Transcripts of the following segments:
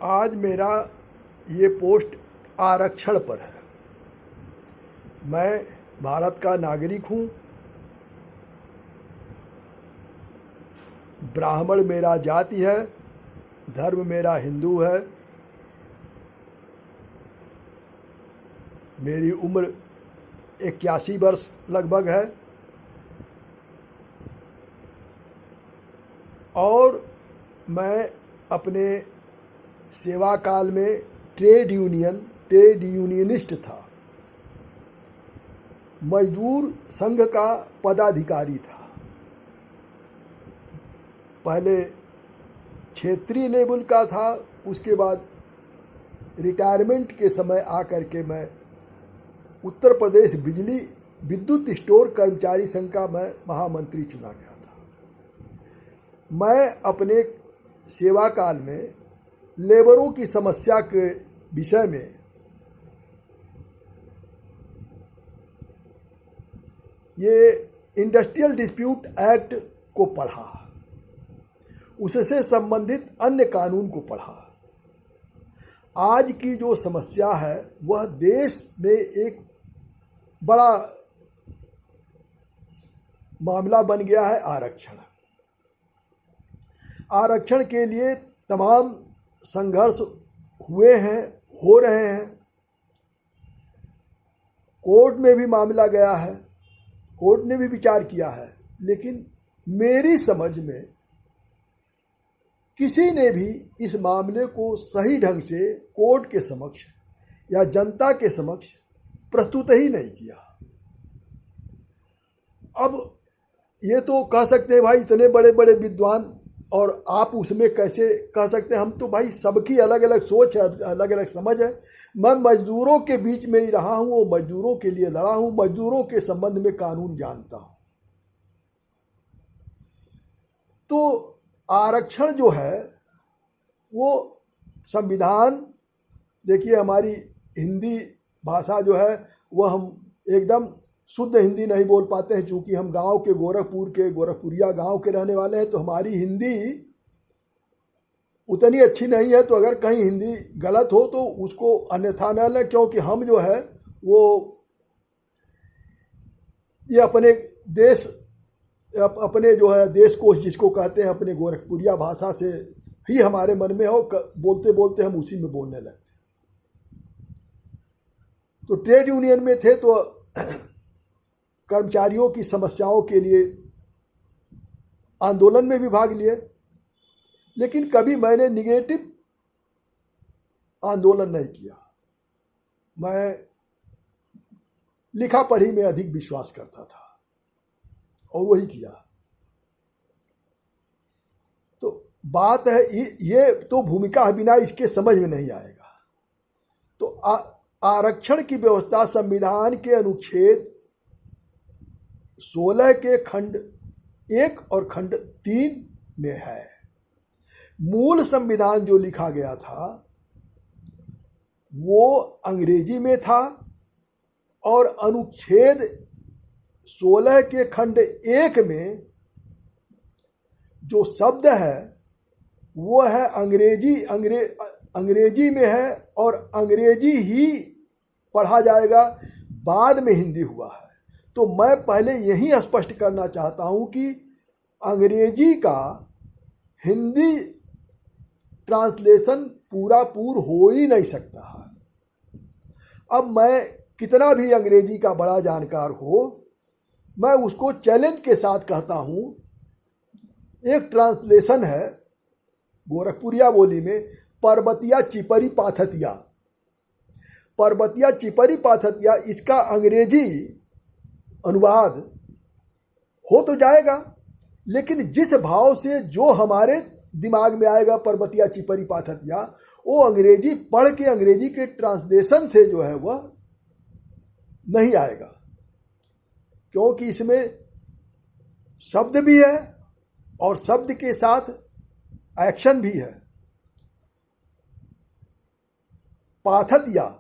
आज मेरा ये पोस्ट आरक्षण पर है। मैं भारत का नागरिक हूँ। ब्राह्मण मेरा जाति है, धर्म मेरा हिंदू है। मेरी उम्र 81 वर्ष लगभग है और मैं अपने सेवा काल में ट्रेड यूनियनिस्ट था। मजदूर संघ का पदाधिकारी था। पहले क्षेत्रीय लेवल का था, उसके बाद रिटायरमेंट के समय आकर के मैं उत्तर प्रदेश बिजली विद्युत स्टोर कर्मचारी संघ का मैं महामंत्री चुना गया था। मैं अपने सेवा काल में लेबरों की समस्या के विषय में ये इंडस्ट्रियल डिस्प्यूट एक्ट को पढ़ा, उससे संबंधित अन्य कानून को पढ़ा। आज की जो समस्या है वह देश में एक बड़ा मामला बन गया है आरक्षण। आरक्षण के लिए तमाम संघर्ष हुए हैं, हो रहे हैं। कोर्ट में भी मामला गया है, कोर्ट ने भी विचार किया है, लेकिन मेरी समझ में किसी ने भी इस मामले को सही ढंग से कोर्ट के समक्ष या जनता के समक्ष प्रस्तुत ही नहीं किया। अब ये तो कह सकते हैं भाई इतने बड़े बड़े विद्वान और आप उसमें कैसे कह सकते हैं। हम तो भाई सबकी अलग अलग सोच है, अलग अलग समझ है। मैं मजदूरों के बीच में ही रहा हूँ, वो मजदूरों के लिए लड़ा हूँ, मजदूरों के संबंध में कानून जानता हूँ। तो आरक्षण जो है वो संविधान, देखिए हमारी हिंदी भाषा जो है वह हम एकदम शुद्ध हिंदी नहीं बोल पाते हैं, चूँकि हम गांव के गोरखपुरिया गांव के रहने वाले हैं, तो हमारी हिंदी उतनी अच्छी नहीं है। तो अगर कहीं हिंदी गलत हो तो उसको अन्यथा न लें, क्योंकि हम जो है वो ये अपने जो है देश को जिसको कहते हैं अपने गोरखपुरिया भाषा से ही हमारे मन में हो, बोलते बोलते हम उसी में बोलने लगते। तो ट्रेड यूनियन में थे तो कर्मचारियों की समस्याओं के लिए आंदोलन में भी भाग लिए, लेकिन कभी मैंने निगेटिव आंदोलन नहीं किया। मैं लिखा पढ़ी में अधिक विश्वास करता था और वही किया। तो बात है ये तो भूमिका बिना इसके समझ में नहीं आएगा। तो आरक्षण की व्यवस्था संविधान के अनुच्छेद 16 के खंड 1 और खंड 3 में है। मूल संविधान जो लिखा गया था वो अंग्रेजी में था और अनुच्छेद 16 के खंड 1 में जो शब्द है वो है अंग्रेजी में है और अंग्रेजी ही पढ़ा जाएगा, बाद में हिंदी हुआ है। तो मैं पहले यही स्पष्ट करना चाहता हूं कि अंग्रेजी का हिंदी ट्रांसलेशन पूरा हो ही नहीं सकता है। अब मैं कितना भी अंग्रेजी का बड़ा जानकार हो, मैं उसको चैलेंज के साथ कहता हूं। एक ट्रांसलेशन है गोरखपुरिया बोली में, पर्वतिया चिपरी पाथतिया। पर्वतिया चिपरी पाथतिया, इसका अंग्रेजी अनुवाद हो तो जाएगा, लेकिन जिस भाव से जो हमारे दिमाग में आएगा पर्वतिया चिपरी पाथतिया, वो अंग्रेजी पढ़ के अंग्रेजी के ट्रांसलेशन से जो है वह नहीं आएगा, क्योंकि इसमें शब्द भी है और शब्द के साथ एक्शन भी है। पाथतिया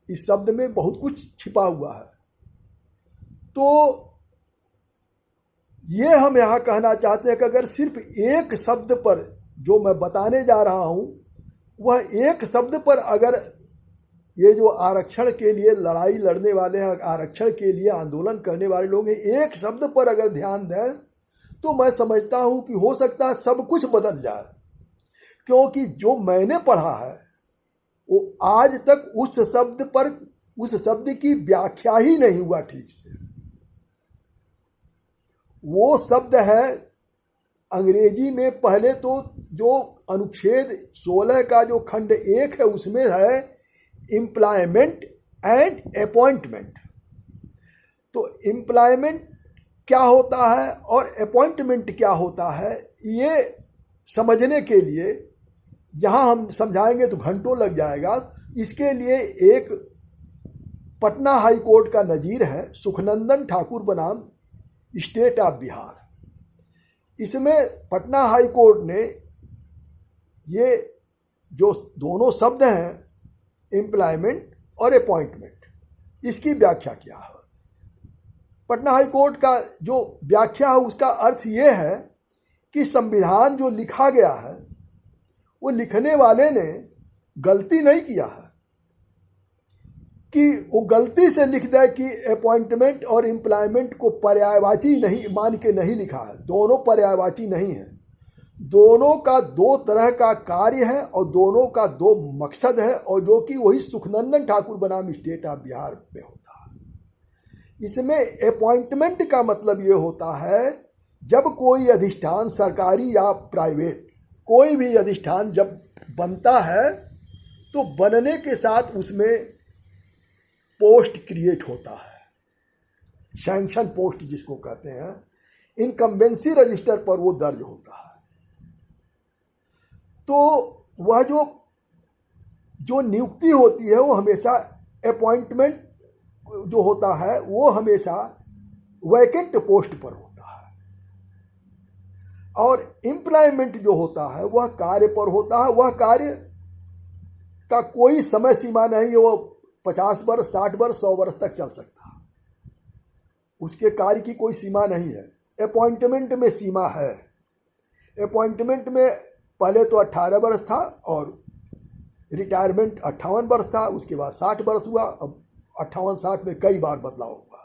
इस शब्द में बहुत कुछ छिपा हुआ है। तो ये हम यहाँ कहना चाहते हैं कि अगर सिर्फ एक शब्द पर जो मैं बताने जा रहा हूँ वह एक शब्द पर अगर ये जो आरक्षण के लिए लड़ाई लड़ने वाले हैं, आरक्षण के लिए आंदोलन करने वाले लोग हैं, एक शब्द पर अगर ध्यान दें तो मैं समझता हूं कि हो सकता है सब कुछ बदल जाए। क्योंकि जो मैंने पढ़ा है वो आज तक उस शब्द की व्याख्या ही नहीं हुआ ठीक से। वो शब्द है अंग्रेजी में, पहले तो जो अनुच्छेद 16 का जो खंड 1 है उसमें है एम्प्लॉयमेंट एंड अपॉइंटमेंट। तो एम्प्लॉयमेंट क्या होता है और अपॉइंटमेंट क्या होता है, ये समझने के लिए यहाँ हम समझाएंगे तो घंटों लग जाएगा। इसके लिए एक पटना हाई कोर्ट का नज़ीर है सुखनंदन ठाकुर बनाम स्टेट ऑफ बिहार। इसमें पटना हाई कोर्ट ने ये जो दोनों शब्द हैं एम्प्लॉयमेंट और अपॉइंटमेंट, इसकी व्याख्या किया है। पटना हाई कोर्ट का जो व्याख्या है उसका अर्थ ये है कि संविधान जो लिखा गया है वो लिखने वाले ने गलती नहीं किया है कि वो गलती से लिख दे कि अपॉइंटमेंट और एम्प्लॉयमेंट को पर्यायवाची नहीं मान के नहीं लिखा है। दोनों पर्यायवाची नहीं है, दोनों का दो तरह का कार्य है और दोनों का दो मकसद है, और जो कि वही सुखनंदन ठाकुर बनाम स्टेट ऑफ बिहार में होता है। इसमें अपॉइंटमेंट का मतलब ये होता है जब कोई अधिष्ठान सरकारी या प्राइवेट कोई भी अधिष्ठान जब बनता है तो बनने के साथ उसमें पोस्ट क्रिएट होता है, सैंक्शन पोस्ट जिसको कहते हैं, इनकम्बेंसी रजिस्टर पर वो दर्ज होता है। तो वह जो नियुक्ति होती है वो हमेशा अपॉइंटमेंट जो होता है वो हमेशा वैकेंट पोस्ट पर होता है, और एम्प्लॉयमेंट जो होता है वह कार्य पर होता है। वह कार्य का कोई समय सीमा नहीं है, वो 50 वर्ष 60 वर्ष 100 वर्ष तक चल सकता है, उसके कार्य की कोई सीमा नहीं है। अपॉइंटमेंट में सीमा है। अपॉइंटमेंट में पहले तो 18 वर्ष था और रिटायरमेंट 58 वर्ष था, उसके बाद 60 वर्ष हुआ, अब 58-60 में कई बार बदलाव हुआ।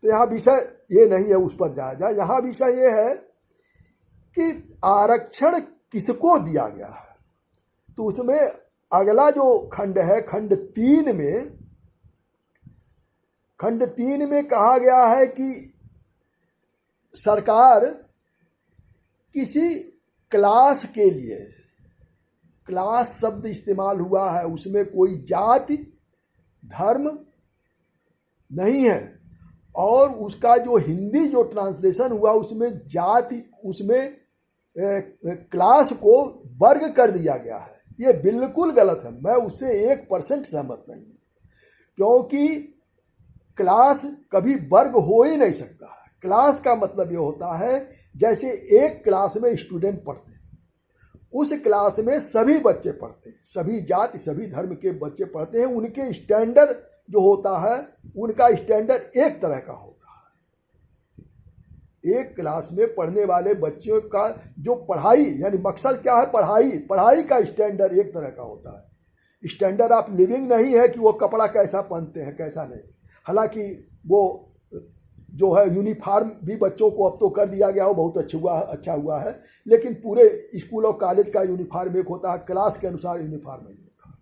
तो यहाँ विषय ये नहीं है उस पर जाया जाए, यहाँ विषय ये है कि आरक्षण किसको दिया गया है। तो उसमें अगला जो खंड है खंड 3 में कहा गया है कि सरकार किसी क्लास के लिए, क्लास शब्द इस्तेमाल हुआ है, उसमें कोई जाति धर्म नहीं है, और उसका जो हिंदी जो ट्रांसलेशन हुआ उसमें जाति, उसमें क्लास को वर्ग कर दिया गया है। ये बिल्कुल गलत है, मैं उससे 1% सहमत नहीं, क्योंकि क्लास कभी वर्ग हो ही नहीं सकता है। क्लास का मतलब ये होता है जैसे एक क्लास में स्टूडेंट पढ़ते हैं, उस क्लास में सभी बच्चे पढ़ते हैं, सभी जाति सभी धर्म के बच्चे पढ़ते हैं, उनके स्टैंडर्ड जो होता है उनका स्टैंडर्ड एक तरह का होता है। एक क्लास में पढ़ने वाले बच्चों का जो पढ़ाई यानी मकसद क्या है, पढ़ाई का स्टैंडर्ड एक तरह का होता है। स्टैंडर्ड ऑफ लिविंग नहीं है कि वो कपड़ा कैसा पहनते हैं कैसा नहीं। हालांकि वो जो है यूनिफॉर्म भी बच्चों को अब तो कर दिया गया हो, बहुत अच्छा हुआ है, लेकिन पूरे स्कूल और कॉलेज का यूनिफॉर्म एक होता है, क्लास के अनुसार यूनिफॉर्म नहीं होता।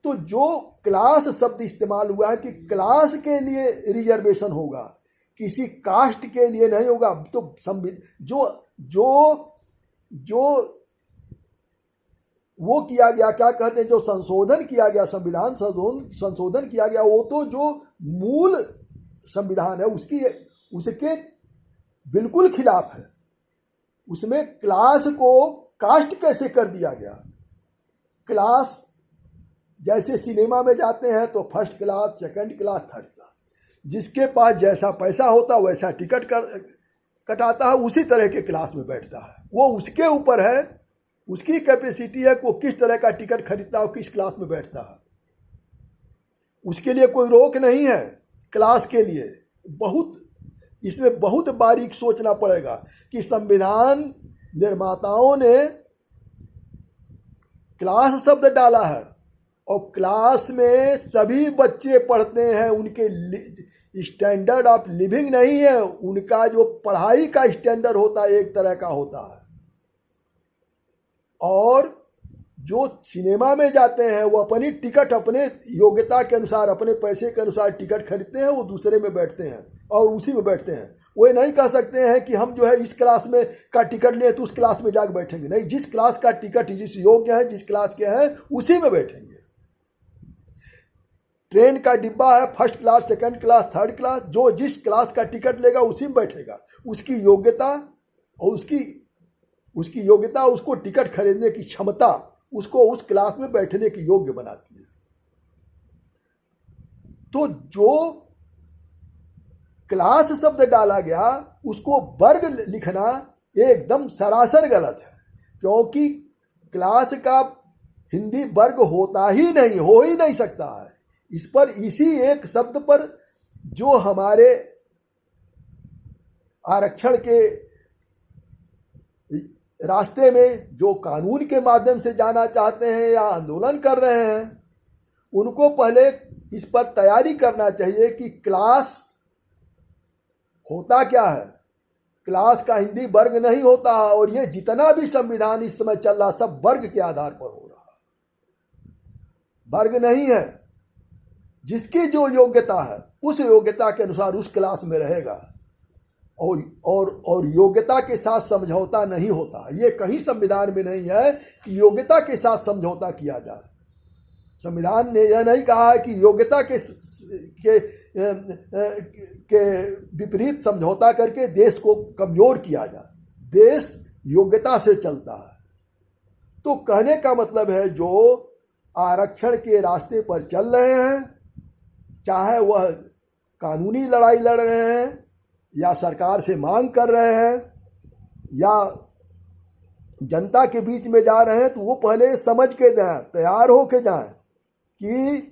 तो जो क्लास शब्द इस्तेमाल हुआ है कि क्लास के लिए रिजर्वेशन होगा, किसी कास्ट के लिए नहीं होगा। तो जो वो किया गया, क्या कहते हैं, जो संशोधन किया गया, संविधान संशोधन किया गया, वो तो जो मूल संविधान है उसके बिल्कुल खिलाफ है। उसमें क्लास को कास्ट कैसे कर दिया गया। क्लास जैसे सिनेमा में जाते हैं तो first class, second class, third class, जिसके पास जैसा पैसा होता है वैसा टिकट कटाता है, उसी तरह के क्लास में बैठता है। वो उसके ऊपर है, उसकी कैपेसिटी है कि वो किस तरह का टिकट खरीदता है, किस क्लास में बैठता है। उसके लिए कोई रोक नहीं है। क्लास के लिए इसमें बहुत बारीक सोचना पड़ेगा कि संविधान निर्माताओं ने क्लास शब्द डाला है, और क्लास में सभी बच्चे पढ़ते हैं, उनके स्टैंडर्ड ऑफ लिविंग नहीं है, उनका जो पढ़ाई का स्टैंडर्ड होता है एक तरह का होता है। और जो सिनेमा में जाते हैं वो अपनी टिकट अपने योग्यता के अनुसार, अपने पैसे के अनुसार टिकट खरीदते हैं, वो दूसरे में बैठते हैं और उसी में बैठते हैं। वो नहीं कह सकते हैं कि हम जो है इस क्लास में का टिकट लिए तो उस क्लास में जाकर बैठेंगे, नहीं, जिस क्लास का टिकट जिस योग्य है, जिस क्लास के हैं उसी में बैठेंगे। ट्रेन का डिब्बा है, first class, second class, third class, जो जिस क्लास का टिकट लेगा उसी में बैठेगा। उसकी योग्यता और उसकी योग्यता उसको टिकट खरीदने की क्षमता उसको उस क्लास में बैठने की योग्य बनाती है। तो जो क्लास शब्द डाला गया उसको वर्ग लिखना एकदम सरासर गलत है, क्योंकि क्लास का हिंदी वर्ग होता ही नहीं, हो ही नहीं सकता है। इस पर, इसी एक शब्द पर जो हमारे आरक्षण के रास्ते में जो कानून के माध्यम से जाना चाहते हैं या आंदोलन कर रहे हैं, उनको पहले इस पर तैयारी करना चाहिए कि क्लास होता क्या है। क्लास का हिंदी वर्ग नहीं होता, और ये जितना भी संविधान इस समय चल रहा सब वर्ग के आधार पर हो रहा है, वर्ग नहीं है। जिसकी जो योग्यता है उस योग्यता के अनुसार उस क्लास में रहेगा, और योग्यता के साथ समझौता नहीं होता। ये कहीं संविधान में नहीं है कि योग्यता के साथ समझौता किया जाए। संविधान ने यह नहीं कहा है कि योग्यता के विपरीत समझौता करके देश को कमजोर किया जाए। देश योग्यता से चलता है। तो कहने का मतलब है, जो आरक्षण के रास्ते पर चल रहे हैं, चाहे वह कानूनी लड़ाई लड़ रहे हैं या सरकार से मांग कर रहे हैं या जनता के बीच में जा रहे हैं, तो वो पहले समझ के जाएं, तैयार हो के जाएं कि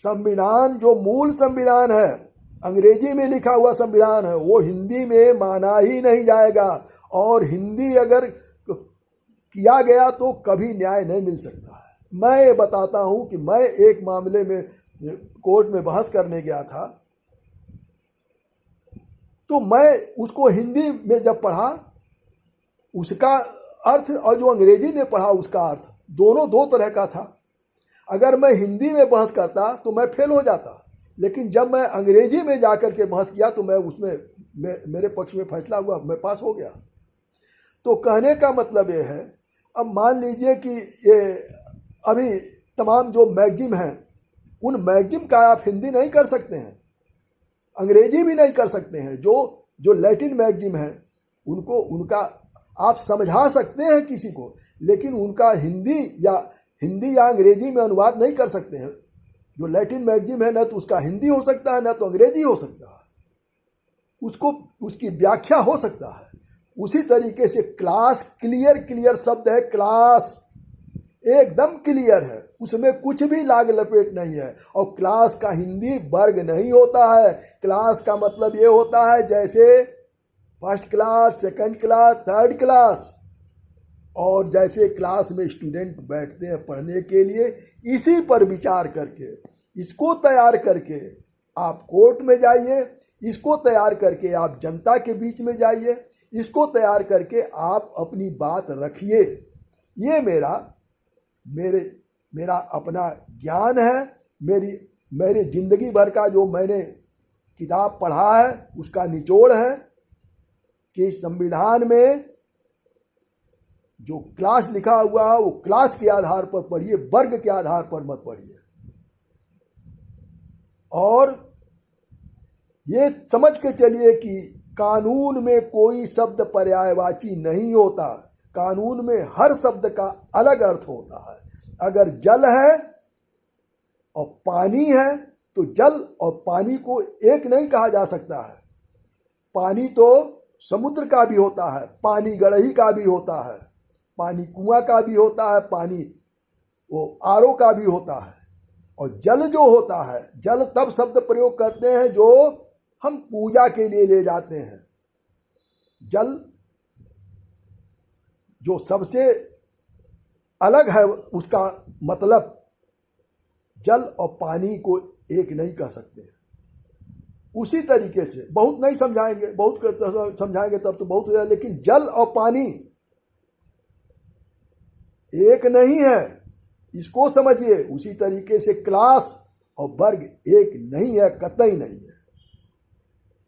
संविधान जो मूल संविधान है, अंग्रेजी में लिखा हुआ संविधान है, वो हिंदी में माना ही नहीं जाएगा। और हिंदी अगर किया गया तो कभी न्याय नहीं मिल सकता है। मैं ये बताता हूँ कि मैं एक मामले में कोर्ट में बहस करने गया था, तो मैं उसको हिंदी में जब पढ़ा उसका अर्थ और जो अंग्रेजी में पढ़ा उसका अर्थ दोनों दो तरह का था। अगर मैं हिंदी में बहस करता तो मैं फेल हो जाता, लेकिन जब मैं अंग्रेजी में जाकर के बहस किया तो मैं उसमें मेरे पक्ष में फैसला हुआ, मैं पास हो गया। तो कहने का मतलब ये है, अब मान लीजिए कि ये अभी तमाम जो मैगजीन हैं, उन मैगजीन का आप हिंदी नहीं कर सकते हैं, अंग्रेजी भी नहीं कर सकते हैं। जो लैटिन मैगजीन है उनका आप समझा सकते हैं किसी को, लेकिन उनका हिंदी या अंग्रेजी में अनुवाद नहीं कर सकते हैं। जो लैटिन मैगजीन है न तो उसका हिंदी हो सकता है न तो अंग्रेजी हो सकता है, उसकी व्याख्या हो सकता है। उसी तरीके से क्लास क्लियर शब्द है, क्लास एकदम क्लियर है, उसमें कुछ भी लाग लपेट नहीं है। और क्लास का हिंदी वर्ग नहीं होता है। क्लास का मतलब ये होता है जैसे first class, second class, third class, और जैसे क्लास में स्टूडेंट बैठते हैं पढ़ने के लिए, इसी पर विचार करके, इसको तैयार करके आप कोर्ट में जाइए, इसको तैयार करके आप जनता के बीच में जाइए, इसको तैयार करके आप अपनी बात रखिए। ये मेरा अपना ज्ञान है, मेरी जिंदगी भर का जो मैंने किताब पढ़ा है उसका निचोड़ है कि संविधान में जो क्लास लिखा हुआ है वो क्लास के आधार पर पढ़िए, वर्ग के आधार पर मत पढ़िए। और ये समझ के चलिए कि कानून में कोई शब्द पर्यायवाची नहीं होता। कानून में हर शब्द का अलग अर्थ होता है। अगर जल है और पानी है तो जल और पानी को एक नहीं कहा जा सकता है। पानी तो समुद्र का भी होता है, पानी गड़ही का भी होता है, पानी कुआं का भी होता है, पानी वो आरओ का भी होता है। और जल जो होता है, जल तब शब्द प्रयोग करते हैं जो हम पूजा के लिए ले जाते हैं। जल जो सबसे अलग है उसका मतलब। जल और पानी को एक नहीं कह सकते। उसी तरीके से बहुत नहीं समझाएंगे, बहुत समझाएंगे तब तो बहुत हो जाए, लेकिन जल और पानी एक नहीं है, इसको समझिए। उसी तरीके से क्लास और वर्ग एक नहीं है, कतई नहीं है।